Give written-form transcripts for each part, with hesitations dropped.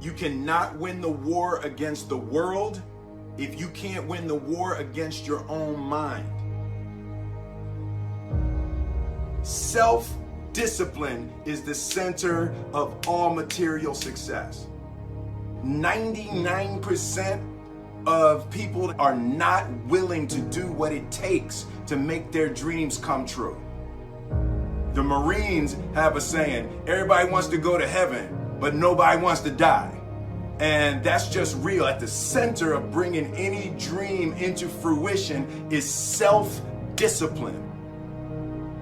You cannot win the war against the world if you can't win the war against your own mind. Self-discipline is the center of all material success. 99% of people are not willing to do what it takes to make their dreams come true. The Marines have a saying, everybody wants to go to heaven, but nobody wants to die. And that's just real. At the center of bringing any dream into fruition is self-discipline.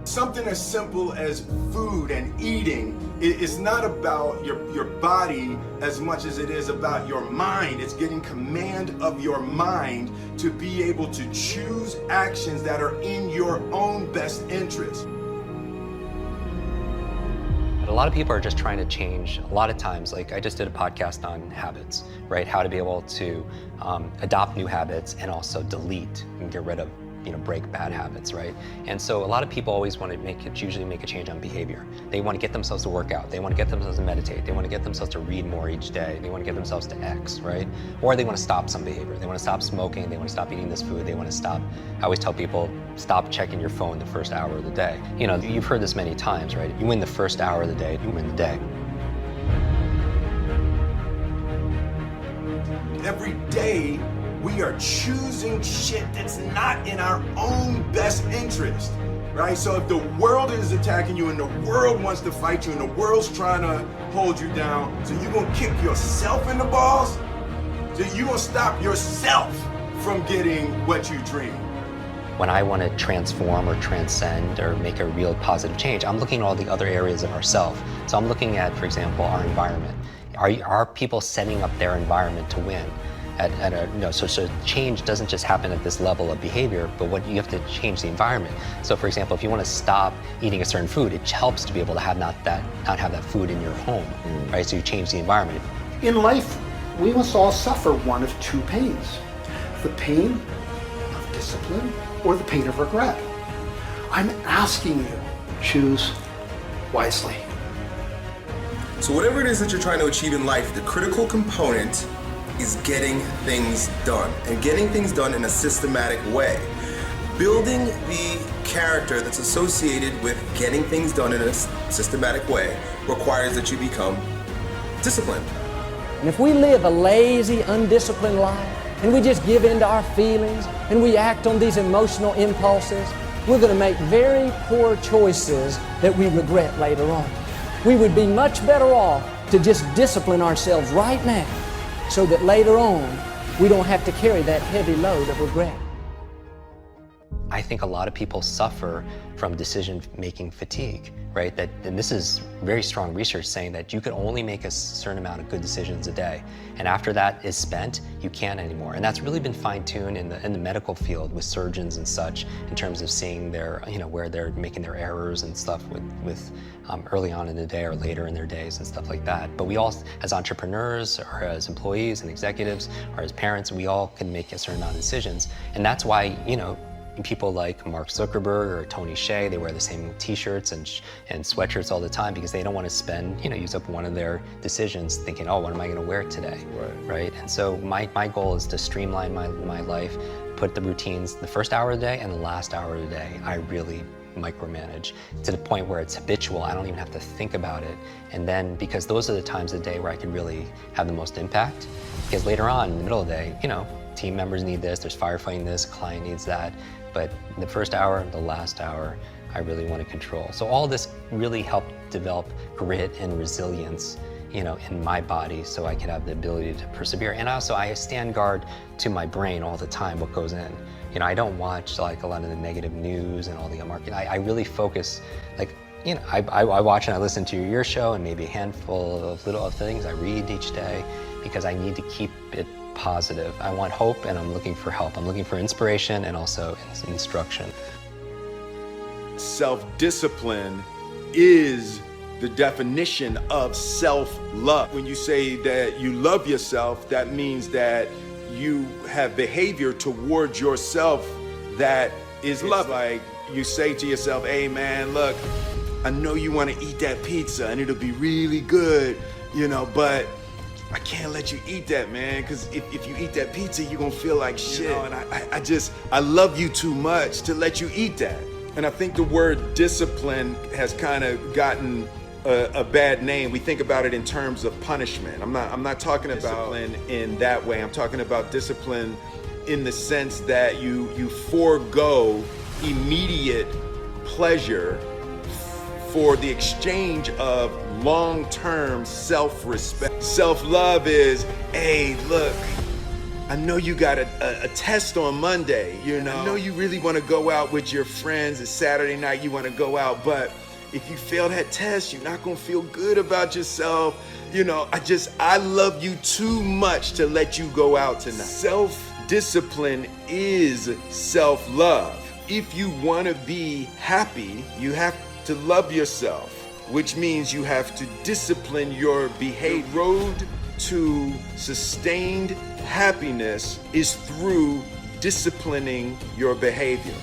Something as simple as food and eating is not about your body as much as it is about your mind. It's getting command of your mind to be able to choose actions that are in your own best interest. A lot of people are just trying to change. A lot of times, like I just did a podcast on habits, right? How to be able to adopt new habits and also delete and get rid of, break bad habits, right? And so a lot of people always want to usually make a change on behavior. They want to get themselves to work out. They want to get themselves to meditate. They want to get themselves to read more each day. They want to get themselves to X, right? Or they want to stop some behavior. They want to stop smoking. They want to stop eating this food. They want to stop, I always tell people, stop checking your phone the first hour of the day. You've heard this many times, right? You win the first hour of the day, you win the day. Every day, we are choosing shit that's not in our own best interest, right? So if the world is attacking you and the world wants to fight you and the world's trying to hold you down, so you're gonna kick yourself in the balls? So you're gonna stop yourself from getting what you dream. When I want to transform or transcend or make a real positive change, I'm looking at all the other areas of ourself. So I'm looking at, for example, our environment. Are people setting up their environment to win? So change doesn't just happen at this level of behavior, but you have to change the environment. So for example, if you want to stop eating a certain food, it helps to be able to have not have that food in your home, right? So you change the environment. In life, we must all suffer one of two pains: the pain of discipline or the pain of regret. I'm asking you, choose wisely. So whatever it is that you're trying to achieve in life, the critical component is getting things done, and getting things done in a systematic way. Building the character that's associated with getting things done in a systematic way requires that you become disciplined. And if we live a lazy, undisciplined life, and we just give in to our feelings, and we act on these emotional impulses, we're going to make very poor choices that we regret later on. We would be much better off to just discipline ourselves right now, so that later on, we don't have to carry that heavy load of regret. I think a lot of people suffer from decision-making fatigue, right? And this is very strong research saying that you can only make a certain amount of good decisions a day. And after that is spent, you can't anymore. And that's really been fine-tuned in the medical field with surgeons and such, in terms of seeing their, where they're making their errors and stuff with early on in the day or later in their days and stuff like that. But we all, as entrepreneurs or as employees and executives or as parents, we all can make a certain amount of decisions. And that's why, people like Mark Zuckerberg or Tony Hsieh, they wear the same t-shirts and sweatshirts all the time because they don't want to spend, use up one of their decisions thinking, oh, what am I going to wear today, right? And so my goal is to streamline my life, put the routines, the first hour of the day and the last hour of the day, I really micromanage to the point where it's habitual. I don't even have to think about it. And then, because those are the times of the day where I can really have the most impact, because later on in the middle of the day, team members need this, there's firefighting this, client needs that. But the first hour, the last hour, I really want to control. So all this really helped develop grit and resilience, in my body, so I could have the ability to persevere. And also, I stand guard to my brain all the time, what goes in. I don't watch like a lot of the negative news and all the marketing. I really focus, I watch and I listen to your show and maybe a handful of little things I read each day, because I need to keep it positive. I want hope and I'm looking for help. I'm looking for inspiration and also instruction. Self-discipline is the definition of self-love. When you say that you love yourself, that means that you have behavior towards yourself that is love. Like you say to yourself, hey man, look, I know you want to eat that pizza and it'll be really good, but I can't let you eat that, man, because if you eat that pizza, you're gonna feel like shit. You know, and I love you too much to let you eat that. And I think the word discipline has kind of gotten a bad name. We think about it in terms of punishment. I'm not talking about discipline in that way. I'm talking about discipline in the sense that you forego immediate pleasure for the exchange of long-term self-respect. Self-love is, hey, look, I know you got a test on Monday, you know? I know you really want to go out with your friends. It's Saturday night, you want to go out, but if you fail that test, you're not going to feel good about yourself. You know, I love you too much to let you go out tonight. Self-discipline is self-love. If you want to be happy, you have to love yourself, which means you have to discipline your behavior. The road to sustained happiness is through disciplining your behavior.